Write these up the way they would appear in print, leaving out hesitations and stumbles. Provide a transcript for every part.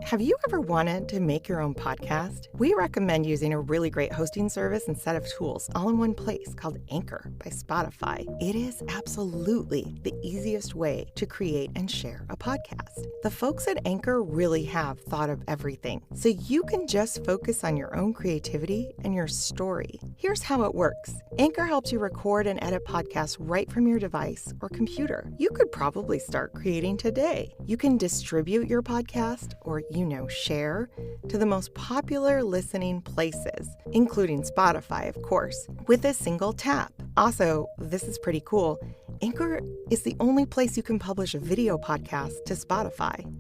Have you ever wanted to make your own podcast? We recommend using a really great hosting service and set of tools all in one place called Anchor by Spotify. It is absolutely the easiest way to create and share a podcast. The folks at Anchor really have thought of everything, so you can just focus on your own creativity and your story. Here's how it works. Anchor helps you record and edit podcasts right from your device or computer. You could probably start creating today. You can distribute your podcast or share to the most popular listening places, including Spotify, of course, with a single tap. Also, this is pretty cool, Anchor is the only place you can publish a video podcast to Spotify.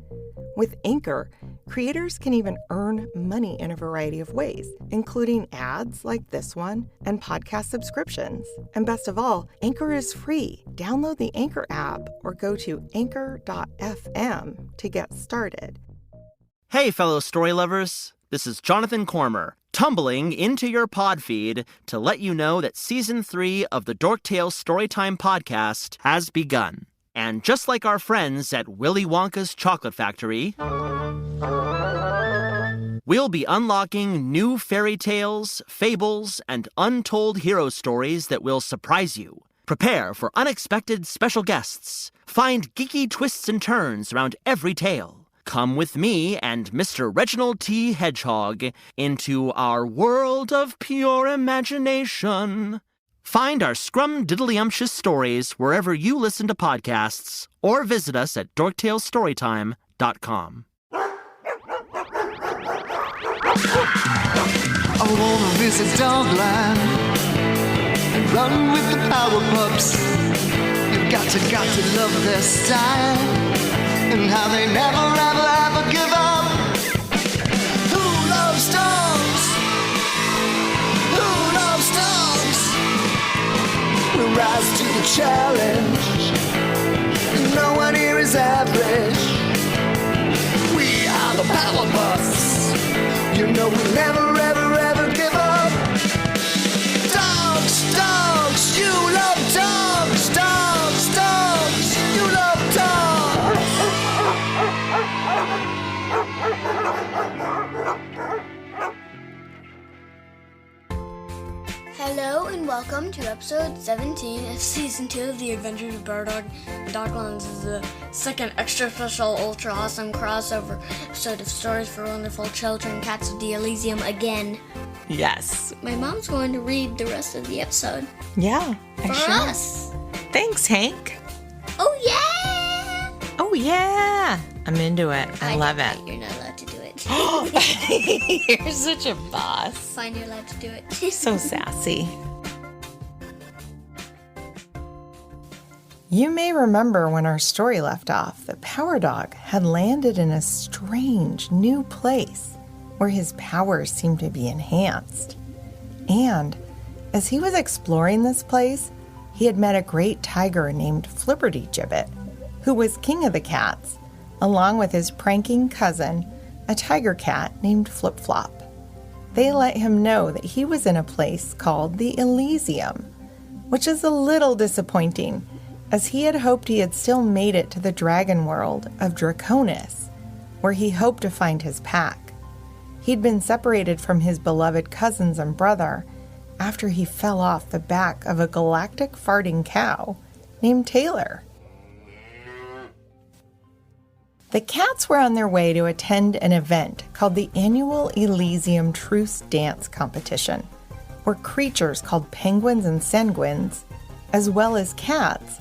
With Anchor, creators can even earn money in a variety of ways, including ads like this one and podcast subscriptions. And best of all, Anchor is free. Download the Anchor app or go to anchor.fm to get started. Hey, fellow story lovers. This is Jonathan Cormer, tumbling into your pod feed to let you know that Season 3 of the Dork Tales Storytime podcast has begun. And just like our friends at Willy Wonka's Chocolate Factory, we'll be unlocking new fairy tales, fables, and untold hero stories that will surprise you. Prepare for unexpected special guests. Find geeky twists and turns around every tale. Come with me and Mr. Reginald T. Hedgehog into our world of pure imagination. Find our scrum-diddly-umptious stories wherever you listen to podcasts or visit us at dorktalestorytime.com. I wanna visit Dogland and run with the power pups. You've got to love their style and how they never, ever give up. Who loves dogs? Who loves dogs? We'll rise to the challenge. No one here is average. We are the power busts. You know we'll never, ever give up. Dogs, dogs, you love dogs. Dogs, dogs, you love dogs. Hello and welcome to episode 17 of season 2 of The Adventures of Dog. Dogland is the second extra special ultra awesome crossover episode of Stories for Wonderful Children, Cats of the Elysium again. Yes. My mom's going to read the rest of the episode. Yeah. For us. Thanks, Hank. Oh yeah! Oh yeah. I'm into it. I love it. You're not allowed to do it. You're such a boss. Fine, you're allowed to do it. So sassy. You may remember when our story left off that Power Dog had landed in a strange new place where his powers seemed to be enhanced. And as he was exploring this place, he had met a great tiger named Flipperty-Gibbet, who was king of the cats, along with his pranking cousin, a tiger cat named Flip-Flop. They let him know that he was in a place called the Elysium, which is a little disappointing, as he had hoped he had still made it to the dragon world of Draconis, where he hoped to find his pack. He'd been separated from his beloved cousins and brother after he fell off the back of a galactic farting cow named Taylor. The cats were on their way to attend an event called the annual Elysium Truce Dance Competition, where creatures called penguins and sanguines, as well as cats,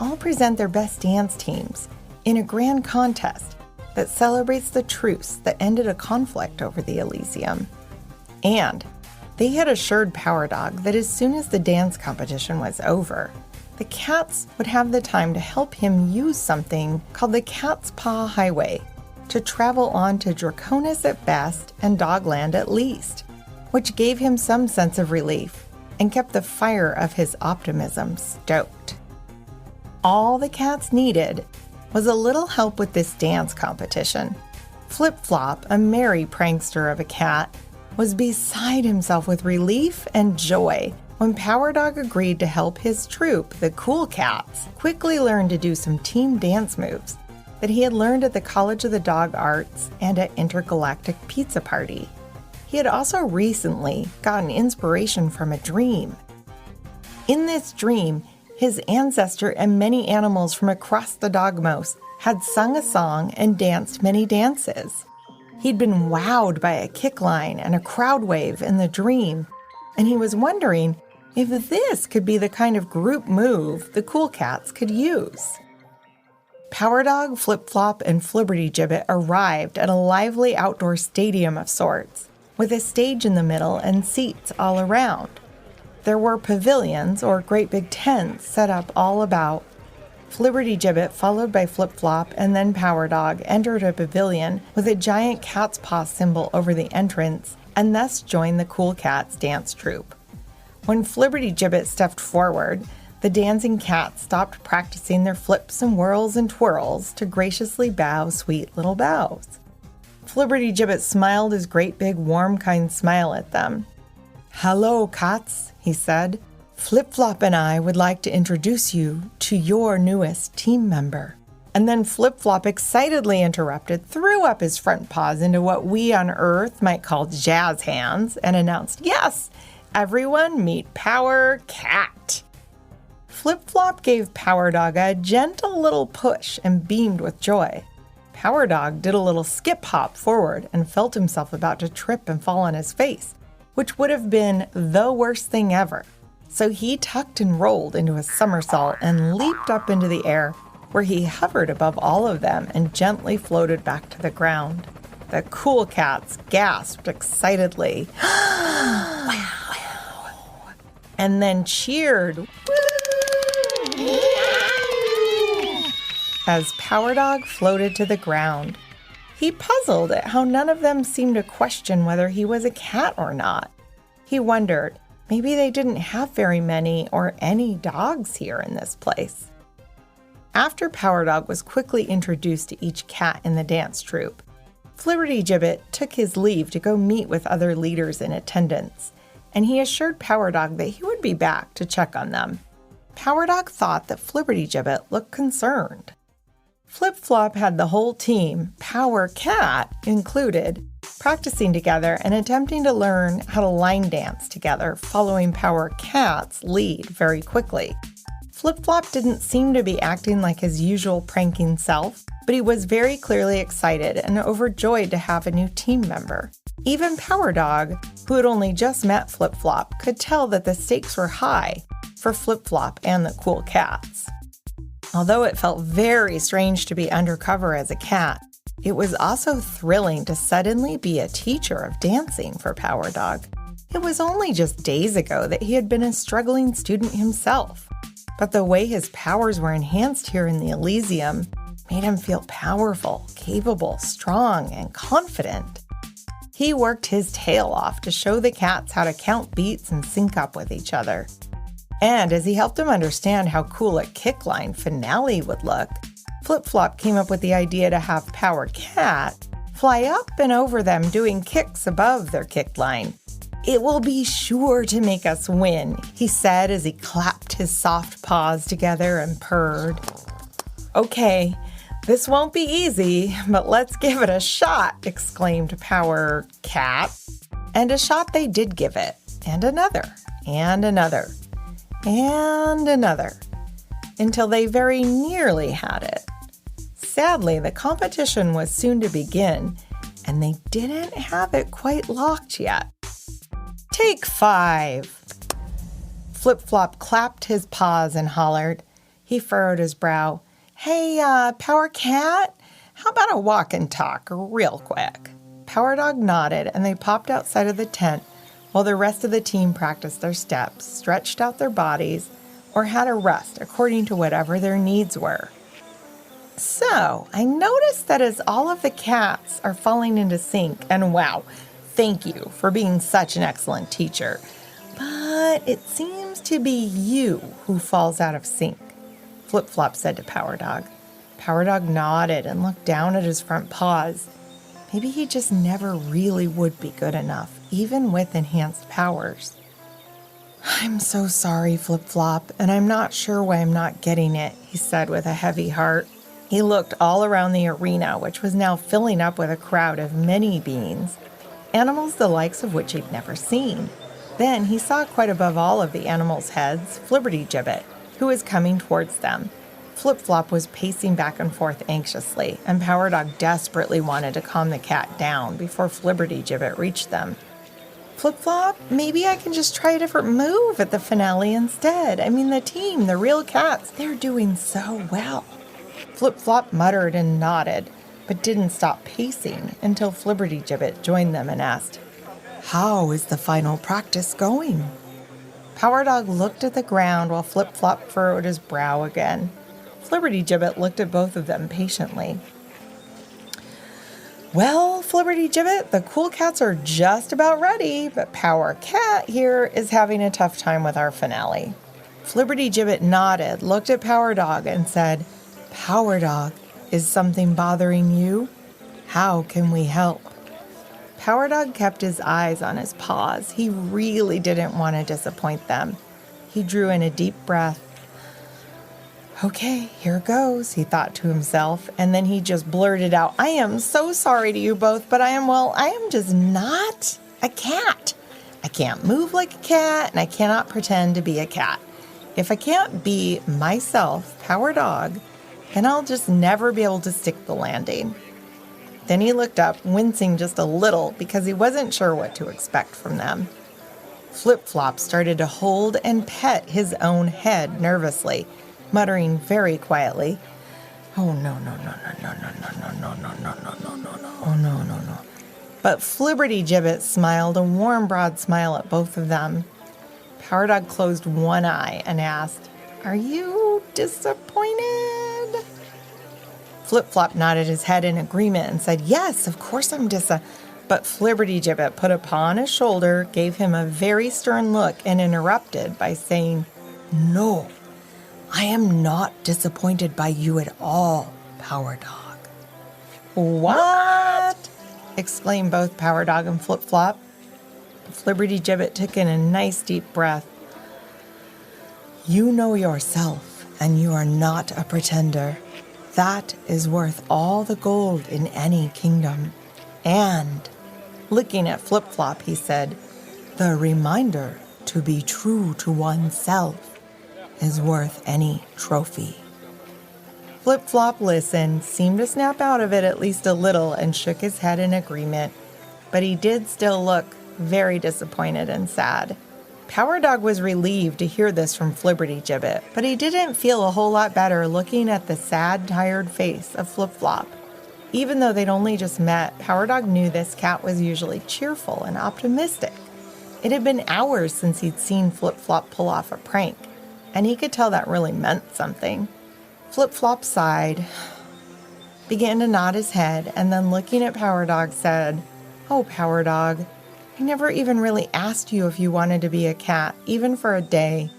all present their best dance teams in a grand contest that celebrates the truce that ended a conflict over the Elysium. And they had assured Power Dog that as soon as the dance competition was over, the cats would have the time to help him use something called the Cat's Paw Highway to travel on to Draconis at best and Dogland at least, which gave him some sense of relief and kept the fire of his optimism stoked. All the cats needed was a little help with this dance competition. Flip-Flop, a merry prankster of a cat, was beside himself with relief and joy when Power Dog agreed to help his troop, the Cool Cats, quickly learn to do some team dance moves that he had learned at the College of the Dog Arts and at Intergalactic Pizza Party. He had also recently gotten inspiration from a dream. In this dream, his ancestor and many animals from across the Dogmos had sung a song and danced many dances. He'd been wowed by a kick line and a crowd wave in the dream, and he was wondering if this could be the kind of group move the cool cats could use. Power Dog, Flip Flop, and Flibbertigibbet arrived at a lively outdoor stadium of sorts, with a stage in the middle and seats all around. There were pavilions, or great big tents, set up all about. Flibbertigibbet, followed by Flip Flop and then Power Dog, entered a pavilion with a giant cat's paw symbol over the entrance, and thus joined the Cool Cats dance troupe. When Flibbertigibbet stepped forward, the dancing cats stopped practicing their flips and whirls and twirls to graciously bow sweet little bows. Flibbertigibbet smiled his great big warm kind smile at them. "Hello, cats," he said. "Flip Flop and I would like to introduce you to your newest team member." And then Flip Flop excitedly interrupted, threw up his front paws into what we on Earth might call jazz hands, and announced, "Yes, everyone meet Power Cat." Flip Flop gave Power Dog a gentle little push and beamed with joy. Power Dog did a little skip hop forward and felt himself about to trip and fall on his face, which would have been the worst thing ever. So he tucked and rolled into a somersault and leaped up into the air, where he hovered above all of them and gently floated back to the ground. The cool cats gasped excitedly, "Wow!" and then cheered, as Power Dog floated to the ground. He puzzled at how none of them seemed to question whether he was a cat or not. He wondered, maybe they didn't have very many or any dogs here in this place. After Power Dog was quickly introduced to each cat in the dance troupe, Flibbertigibbet took his leave to go meet with other leaders in attendance, and he assured Power Dog that he would be back to check on them. Power Dog thought that Flibbertigibbet looked concerned. Flip Flop had the whole team, Power Cat included, practicing together and attempting to learn how to line dance together, following Power Cat's lead very quickly. Flip Flop didn't seem to be acting like his usual pranking self, but he was very clearly excited and overjoyed to have a new team member. Even Power Dog, who had only just met Flip Flop, could tell that the stakes were high for Flip Flop and the cool cats. Although it felt very strange to be undercover as a cat, it was also thrilling to suddenly be a teacher of dancing for Power Dog. It was only just days ago that he had been a struggling student himself, but the way his powers were enhanced here in the Elysium made him feel powerful, capable, strong, and confident. He worked his tail off to show the cats how to count beats and sync up with each other. And as he helped them understand how cool a kickline finale would look, Flip Flop came up with the idea to have Power Cat fly up and over them doing kicks above their kickline. "It will be sure to make us win," he said as he clapped his soft paws together and purred. "Okay, this won't be easy, but let's give it a shot," exclaimed Power Cat. And a shot they did give it, and another, and another, and another, until they very nearly had it. Sadly, the competition was soon to begin, and they didn't have it quite locked yet. "Take 5. Flip Flop clapped his paws and hollered. He furrowed his brow. "Hey, Power Cat, how about a walk and talk real quick?" Power Dog nodded, and they popped outside of the tent while the rest of the team practiced their steps, stretched out their bodies, or had a rest according to whatever their needs were. "So, I noticed that as all of the cats are falling into sync, and wow, thank you for being such an excellent teacher, but it seems to be you who falls out of sync," Flip Flop said to Power Dog. Power Dog nodded and looked down at his front paws. Maybe he just never really would be good enough, even with enhanced powers. "I'm so sorry, Flip Flop, and I'm not sure why I'm not getting it," he said with a heavy heart. He looked all around the arena, which was now filling up with a crowd of many beings, animals the likes of which he'd never seen. Then he saw quite above all of the animals' heads Flibbertigibbet, who was coming towards them. Flip-Flop was pacing back and forth anxiously, and Power Dog desperately wanted to calm the cat down before Flibbertigibbet reached them. Flip-Flop, maybe I can just try a different move at the finale instead. I mean, the team, the real cats, they're doing so well. Flip-Flop muttered and nodded, but didn't stop pacing until Flibbertigibbet joined them and asked, "How is the final practice going?" Power Dog looked at the ground while Flip-Flop furrowed his brow again. Flibbertigibbet looked at both of them patiently. "Well, Flibbertigibbet, the cool cats are just about ready, but Power Cat here is having a tough time with our finale." Flibbertigibbet nodded, looked at Power Dog, and said, "Power Dog, is something bothering you? How can we help?" Power Dog kept his eyes on his paws. He really didn't want to disappoint them. He drew in a deep breath. "Okay, here goes," he thought to himself, and then he just blurted out, "I am so sorry to you both, but I am just not a cat. I can't move like a cat, and I cannot pretend to be a cat. If I can't be myself, Power Dog, then I'll just never be able to stick the landing." Then he looked up, wincing just a little because he wasn't sure what to expect from them. Flip-Flop started to hold and pet his own head nervously, muttering very quietly, "Oh, no, no, no, no, no, no, no, no, no, no, no, no, no, no, no, oh, no, no, no." But Flibbertigibbet smiled a warm, broad smile at both of them. Power Dog closed one eye and asked, "Are you disappointed?" Flip-Flop nodded his head in agreement and said, "Yes, of course I'm But Flibbertigibbet put a paw on his shoulder, gave him a very stern look, and interrupted by saying, "No, I am not disappointed by you at all, Power Dog." "What?" exclaimed both Power Dog and Flip-Flop. Flibbertigibbet took in a nice deep breath. "You know yourself, and you are not a pretender. That is worth all the gold in any kingdom. And," looking at Flip-Flop, he said, "the reminder to be true to oneself is worth any trophy." Flip-Flop listened, seemed to snap out of it at least a little, and shook his head in agreement. But he did still look very disappointed and sad. Power Dog was relieved to hear this from Flibbertigibbet, but he didn't feel a whole lot better looking at the sad, tired face of Flip-Flop. Even though they'd only just met, Power Dog knew this cat was usually cheerful and optimistic. It had been hours since he'd seen Flip-Flop pull off a prank, and he could tell that really meant something. Flip-Flop sighed, began to nod his head, and then looking at Power Dog said, "Oh, Power Dog, I never even really asked you if you wanted to be a cat, even for a day.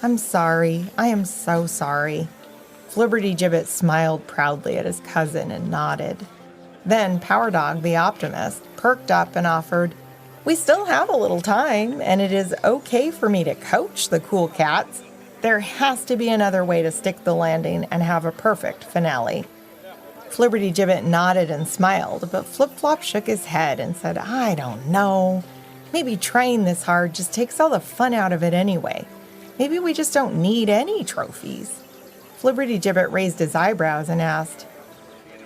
I'm sorry. I am so sorry." Flibbertigibbet smiled proudly at his cousin and nodded. Then Power Dog, the optimist, perked up and offered, "We still have a little time, and it is okay for me to coach the cool cats. There has to be another way to stick the landing and have a perfect finale." Flibbertigibbet nodded and smiled, but Flip-Flop shook his head and said, "I don't know. Maybe trying this hard just takes all the fun out of it anyway. Maybe we just don't need any trophies." Flibbertigibbet raised his eyebrows and asked,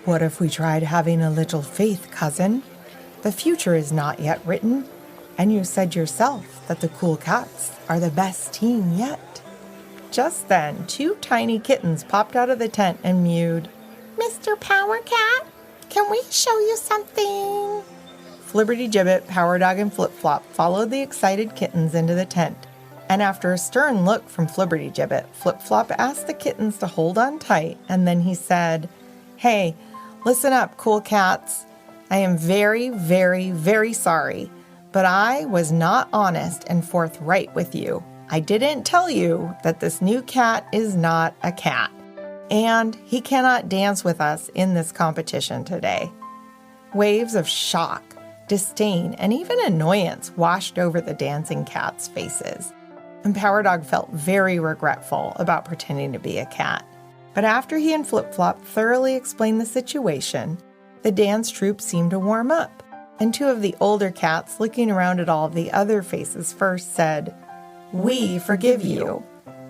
"What if we tried having a little faith, cousin? The future is not yet written, and you said yourself that the cool cats are the best team yet." Just then, two tiny kittens popped out of the tent and mewed, "Mr. Power Cat, can we show you something?" Flibbertigibbet, Power Dog, and Flip-Flop followed the excited kittens into the tent, and after a stern look from Flibbertigibbet, Flip-Flop asked the kittens to hold on tight, and then he said, "Hey, listen up, cool cats. I am very, very, very sorry, but I was not honest and forthright with you. I didn't tell you that this new cat is not a cat, and he cannot dance with us in this competition today." Waves of shock, disdain, and even annoyance washed over the dancing cats' faces, and Power Dog felt very regretful about pretending to be a cat. But after he and Flip Flop thoroughly explained the situation, the dance troupe seemed to warm up, and two of the older cats, looking around at all of the other faces first, said, "We forgive you."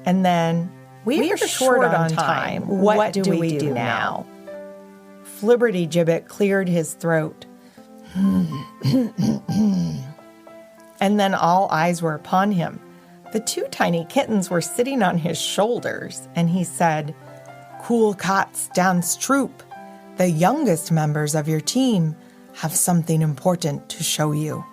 And then, "We are short on time. What do we do now?" Flibbertigibbet cleared his throat. And then all eyes were upon him. The two tiny kittens were sitting on his shoulders, and he said, "Cool Cats Dance Troupe, the youngest members of your team have something important to show you."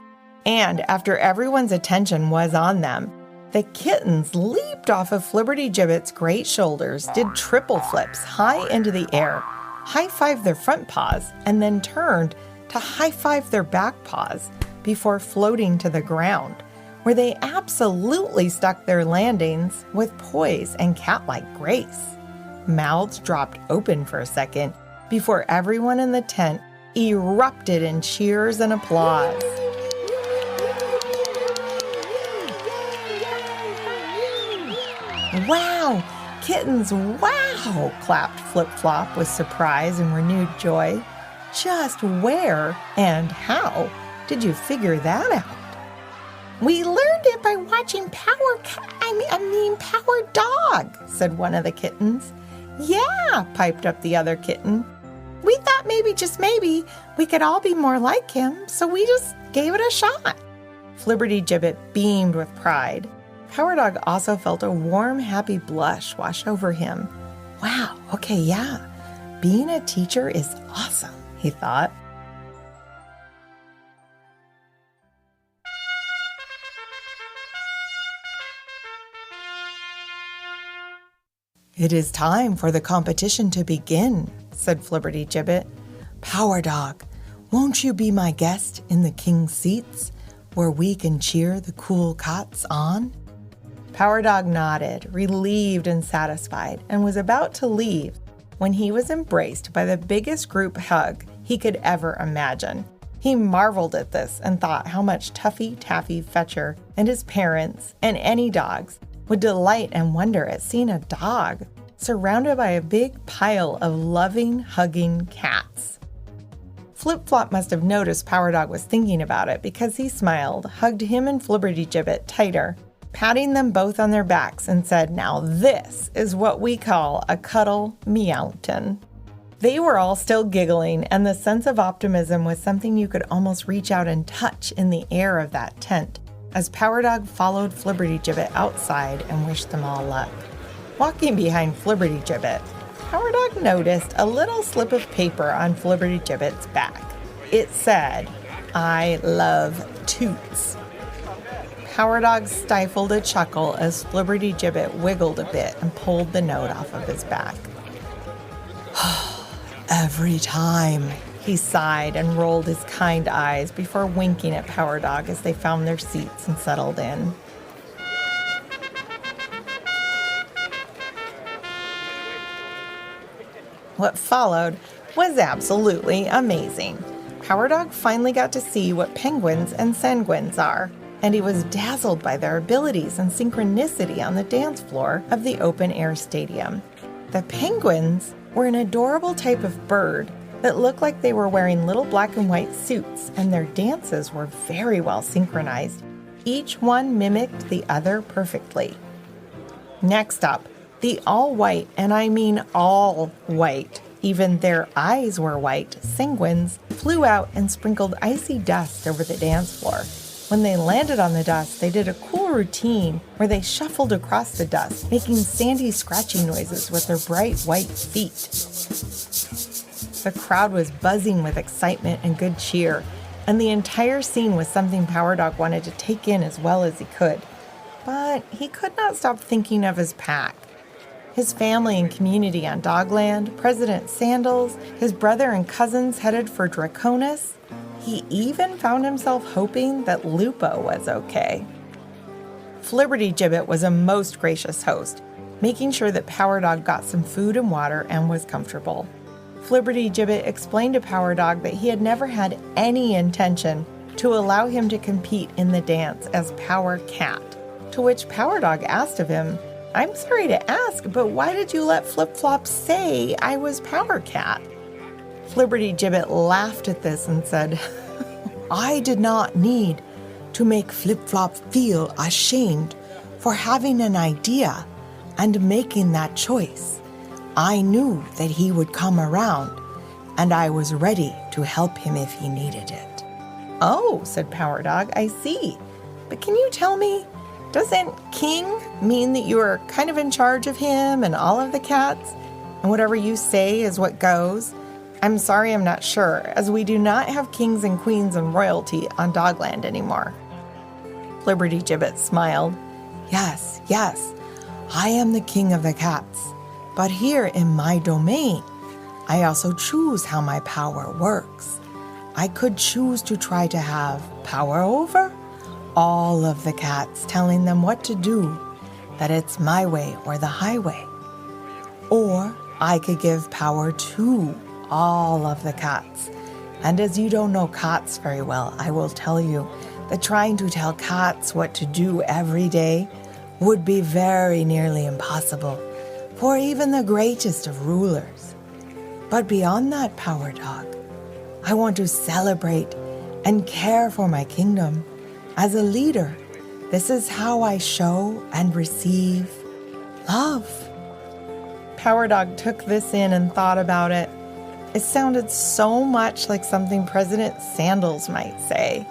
And after everyone's attention was on them, the kittens leaped off of Flibbertigibbet's great shoulders, did triple flips high into the air, high-fived their front paws, and then turned to high-five their back paws before floating to the ground, where they absolutely stuck their landings with poise and cat-like grace. Mouths dropped open for a second before everyone in the tent erupted in cheers and applause. "Wow! Kittens, wow!" clapped Flip Flop with surprise and renewed joy. "Just where and how did you figure that out?" "We learned it by watching Power Dog," said one of the kittens. "Yeah," piped up the other kitten. "We thought maybe, just maybe, we could all be more like him, so we just gave it a shot." Flibbertigibbet beamed with pride. Power Dog also felt a warm, happy blush wash over him. "Wow, okay, yeah, being a teacher is awesome," he thought. "It is time for the competition to begin," said Flibbertigibbet. "Power Dog, won't you be my guest in the king's seats, where we can cheer the cool cats on?" Power Dog nodded, relieved and satisfied, and was about to leave when he was embraced by the biggest group hug he could ever imagine. He marveled at this and thought how much Tuffy Taffy Fetcher and his parents and any dogs would delight and wonder at seeing a dog surrounded by a big pile of loving, hugging cats. Flip Flop must have noticed Power Dog was thinking about it because he smiled, hugged him and Flibbertigibbet tighter, patting them both on their backs, and said, "Now this is what we call a cuddle meowton." They were all still giggling, and the sense of optimism was something you could almost reach out and touch in the air of that tent, as Power Dog followed Flibbertigibbet outside and wished them all luck. Walking behind Flibbertigibbet, Power Dog noticed a little slip of paper on Flibbertigibbet's back. It said, "I love Toots." Power Dog stifled a chuckle as Flibbertigibbet wiggled a bit and pulled the note off of his back. "Every time," he sighed and rolled his kind eyes before winking at Power Dog as they found their seats and settled in. What followed was absolutely amazing. Power Dog finally got to see what penguins and sanguines are, and he was dazzled by their abilities and synchronicity on the dance floor of the open-air stadium. The penguins were an adorable type of bird that looked like they were wearing little black and white suits, and their dances were very well synchronized. Each one mimicked the other perfectly. Next up, the all-white, and I mean all white, even their eyes were white, sanguines flew out and sprinkled icy dust over the dance floor. When they landed on the dust, they did a cool routine where they shuffled across the dust, making sandy scratching noises with their bright white feet. The crowd was buzzing with excitement and good cheer, and the entire scene was something Power Dog wanted to take in as well as he could. But he could not stop thinking of his pack. His family and community on Dogland, President Sandals, his brother and cousins headed for Draconis. He even found himself hoping that Lupo was okay. Flibbertigibbet was a most gracious host, making sure that Power Dog got some food and water and was comfortable. Flibbertigibbet explained to Power Dog that he had never had any intention to allow him to compete in the dance as Power Cat, to which Power Dog asked of him, I'm sorry to ask, but why did you let Flip Flop say I was Power Cat? Flibbertigibbet laughed at this and said, I did not need to make Flip Flop feel ashamed for having an idea and making that choice. I knew that he would come around, and I was ready to help him if he needed it. Oh, said Power Dog, I see. But can you tell me, doesn't king mean that you are kind of in charge of him and all of the cats, and whatever you say is what goes? I'm sorry, I'm not sure, as we do not have kings and queens and royalty on Dogland anymore. Flibbertigibbet smiled. Yes, I am the king of the cats, but here in my domain, I also choose how my power works. I could choose to try to have power over all of the cats, telling them what to do, that it's my way or the highway. Or I could give power to all of the cats. And as you don't know cats very well, I will tell you that trying to tell cats what to do every day would be very nearly impossible for even the greatest of rulers. But beyond that, Power Dog, I want to celebrate and care for my kingdom. As a leader, this is how I show and receive love. Power Dog took this in and thought about it. It sounded so much like something President Sandals might say.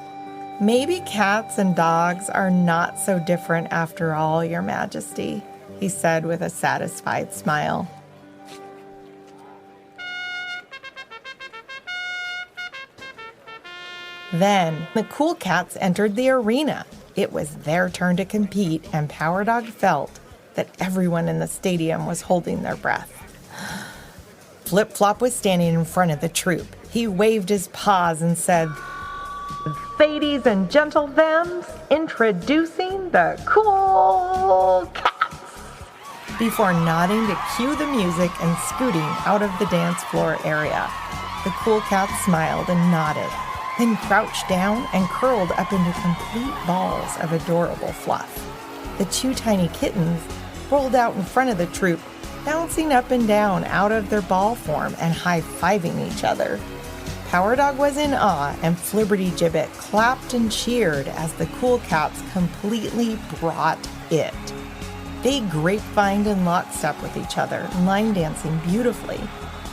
Maybe cats and dogs are not so different after all, Your Majesty, he said with a satisfied smile. Then the cool cats entered the arena. It was their turn to compete, and Power Dog felt that everyone in the stadium was holding their breath. Flip Flop was standing in front of the troop. He waved his paws and said, Ladies and gentlemen, introducing the cool cats, before nodding to cue the music and scooting out of the dance floor area. The cool cats smiled and nodded, then crouched down and curled up into complete balls of adorable fluff. The two tiny kittens rolled out in front of the troop, bouncing up and down out of their ball form and high-fiving each other. Power Dog was in awe, and Flibbertigibbet clapped and cheered as the cool cats completely brought it. They grapevined in lockstep with each other, line dancing beautifully.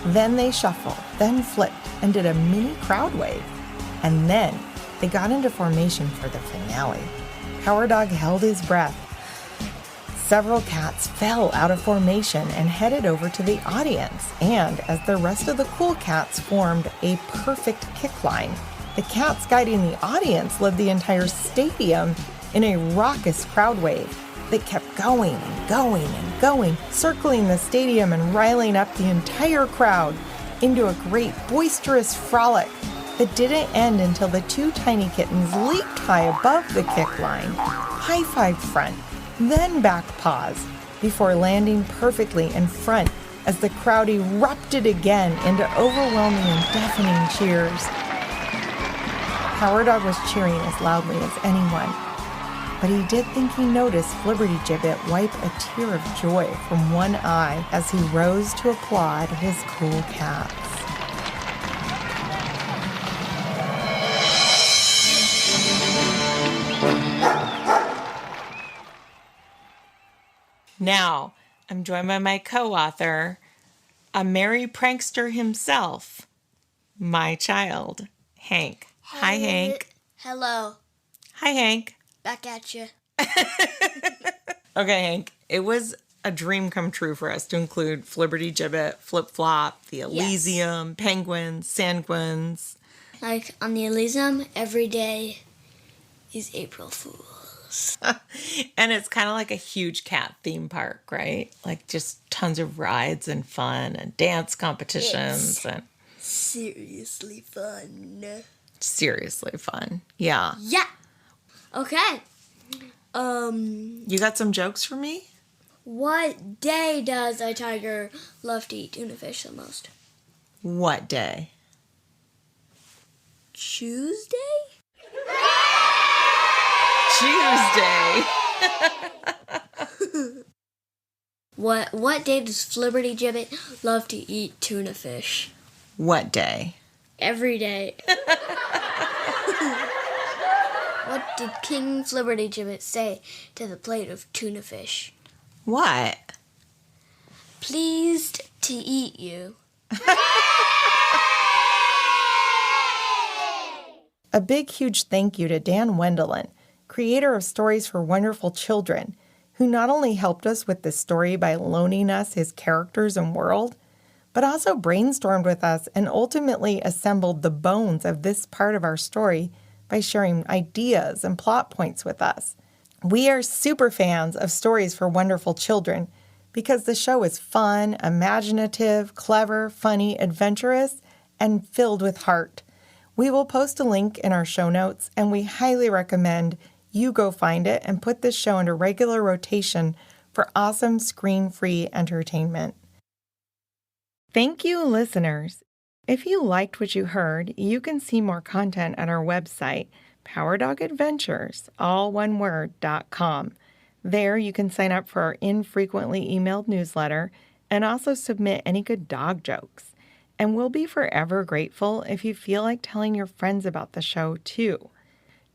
Then they shuffled, then flipped, and did a mini crowd wave. And then they got into formation for the finale. Power Dog held his breath. Several cats fell out of formation and headed over to the audience, and as the rest of the cool cats formed a perfect kick line, the cats guiding the audience led the entire stadium in a raucous crowd wave that kept going and going and going, circling the stadium and riling up the entire crowd into a great boisterous frolic that didn't end until the two tiny kittens leaped high above the kick line, high-fived front, then back paws, before landing perfectly in front as the crowd erupted again into overwhelming and deafening cheers. Power Dog was cheering as loudly as anyone, but he did think he noticed Flibbertigibbet wipe a tear of joy from one eye as he rose to applaud his cool cats. Now, I'm joined by my co-author, a merry prankster himself, my child, Hank. Hi, Hank. Hello. Hi, Hank. Back at you. Okay, Hank, it was a dream come true for us to include Flibbertigibbet, Flip Flop, the Elysium, penguins, sanguines. Like, on the Elysium, every day is April Fool. And it's kind of like a huge cat theme park, right? Like just tons of rides and fun and dance competitions. And seriously fun. Seriously fun. Yeah. Yeah. Okay. You got some jokes for me? What day does a tiger love to eat tuna fish the most? What day? Tuesday? Tuesday. What day does Flibbertigibbet love to eat tuna fish? What day? Every day. What did King Flibbertigibbet say to the plate of tuna fish? What? Pleased to eat you. A big, huge thank you to Dan Wendelin, creator of Stories for Wonderful Children, who not only helped us with this story by loaning us his characters and world, but also brainstormed with us and ultimately assembled the bones of this part of our story by sharing ideas and plot points with us. We are super fans of Stories for Wonderful Children because the show is fun, imaginative, clever, funny, adventurous, and filled with heart. We will post a link in our show notes, and we highly recommend you go find it and put this show into regular rotation for awesome screen-free entertainment. Thank you, listeners. If you liked what you heard, you can see more content at our website, PowerDogAdventures.com. There you can sign up for our infrequently emailed newsletter and also submit any good dog jokes. And we'll be forever grateful if you feel like telling your friends about the show too.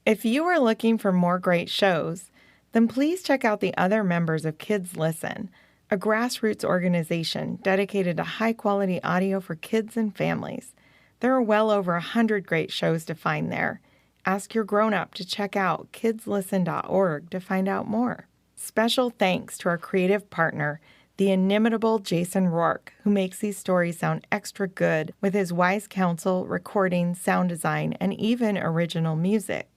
If you are looking for more great shows, then please check out the other members of Kids Listen, a grassroots organization dedicated to high-quality audio for kids and families. There are well over 100 great shows to find there. Ask your grown-up to check out kidslisten.org to find out more. Special thanks to our creative partner, the inimitable Jason Rourke, who makes these stories sound extra good with his wise counsel, recording, sound design, and even original music.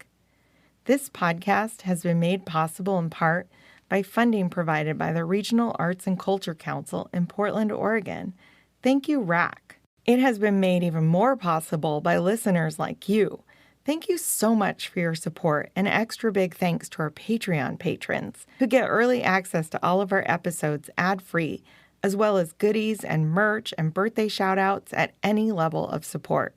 This podcast has been made possible in part by funding provided by the Regional Arts and Culture Council in Portland, Oregon. Thank you, RAC. It has been made even more possible by listeners like you. Thank you so much for your support, and extra big thanks to our Patreon patrons who get early access to all of our episodes ad-free, as well as goodies and merch and birthday shout-outs at any level of support.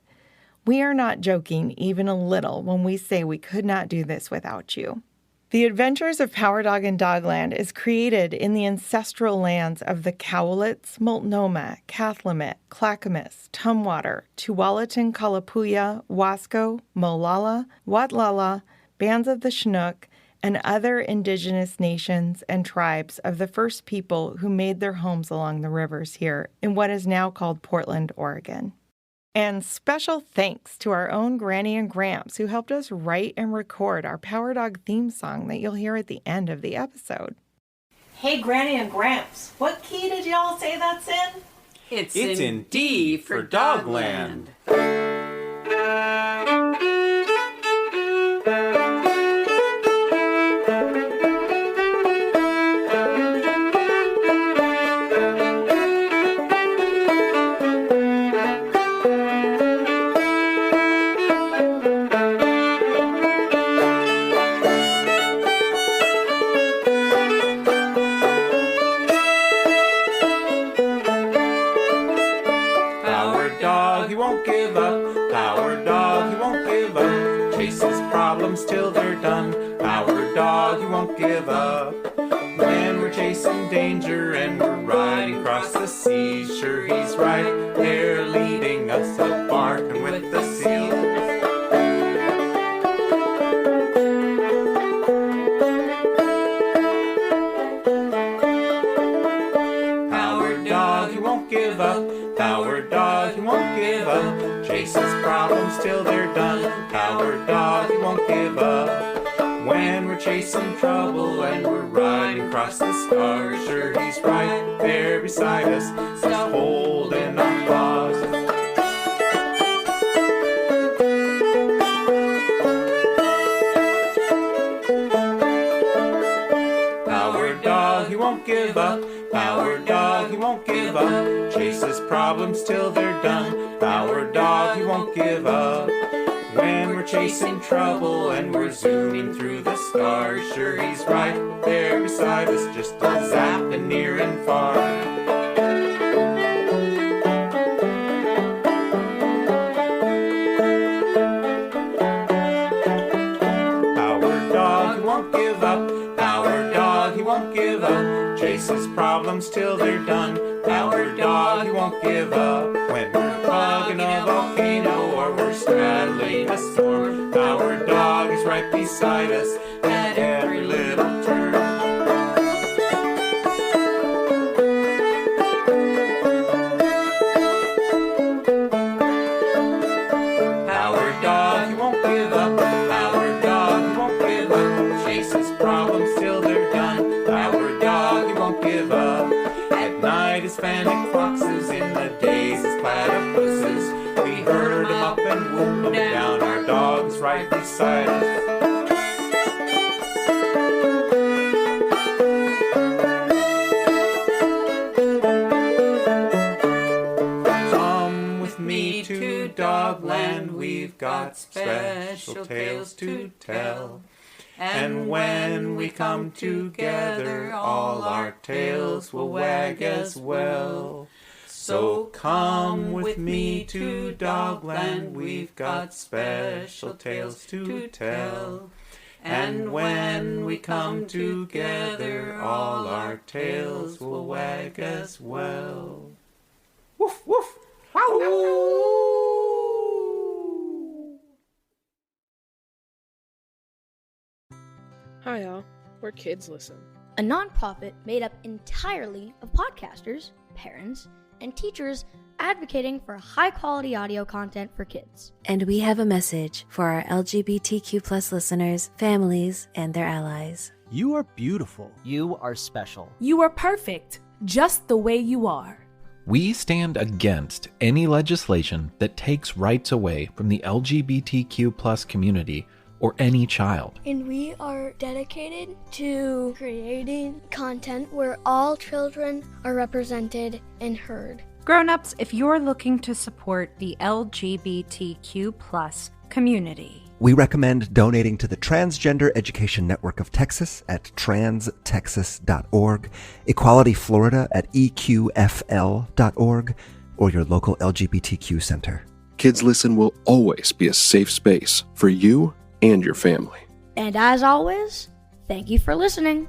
We are not joking even a little when we say we could not do this without you. The Adventures of Power Dog in Dogland is created in the ancestral lands of the Cowlitz, Multnomah, Kathlamet, Clackamas, Tumwater, Tualatin Kalapuya, Wasco, Molalla, Watlala, bands of the Chinook, and other indigenous nations and tribes of the first people who made their homes along the rivers here in what is now called Portland, Oregon. And special thanks to our own Granny and Gramps who helped us write and record our Power Dog theme song that you'll hear at the end of the episode. Hey, Granny and Gramps, what key did y'all say that's in? It's in D for Dogland. Till they're done. Power dog, he won't give up. When we're chasing danger and we're riding across the seas, sure he's right there leading us up, barking with the seals. Power dog, he won't give up. Power dog, he won't give up. Chases problems till they're done. Power dog, he won't give up. When we're chasing trouble and we're riding across the stars, sure he's right there beside us, just holding our paws. Power dog, he won't give up. Power dog, he won't give up. Chases problems till they're done. Power dog, he won't give up. When we're chasing trouble and we're zooming through the stars, sure he's right there beside us, just a zapping near and far. Power dog, he won't give up. Power dog, he won't give up. chases problems till they're done. Our dog, he won't give up. When we're bugging a volcano or we're straddling a storm, our dog is right beside us at every little turn. Our dog, he won't give up. Our dog, he won't give up. Chases problems till they're done. Our dog, he won't give up. At night his fennec foxes, in the days his platypuses. We herd him up and whoop him down. Our dog's right beside us. Come with me to Dogland, we've got special tales to tell. And when we come together, all our tails will wag as well. So come with me to Dogland, we've got special tales to tell. And when we come together, all our tails will wag as well. Woof, woof, wow. Hi all, we're Kids Listen. A nonprofit made up entirely of podcasters, parents, and teachers advocating for high-quality audio content for kids. And we have a message for our LGBTQ+ listeners, families, and their allies. You are beautiful. You are special. You are perfect, just the way you are. We stand against any legislation that takes rights away from the LGBTQ+ community or any child. And we are dedicated to creating content where all children are represented and heard. Grown-ups, if you're looking to support the LGBTQ+ community, we recommend donating to the Transgender Education Network of Texas at transtexas.org, Equality Florida at eqfl.org, or your local LGBTQ center. Kids Listen will always be a safe space for you and your family. And as always, thank you for listening.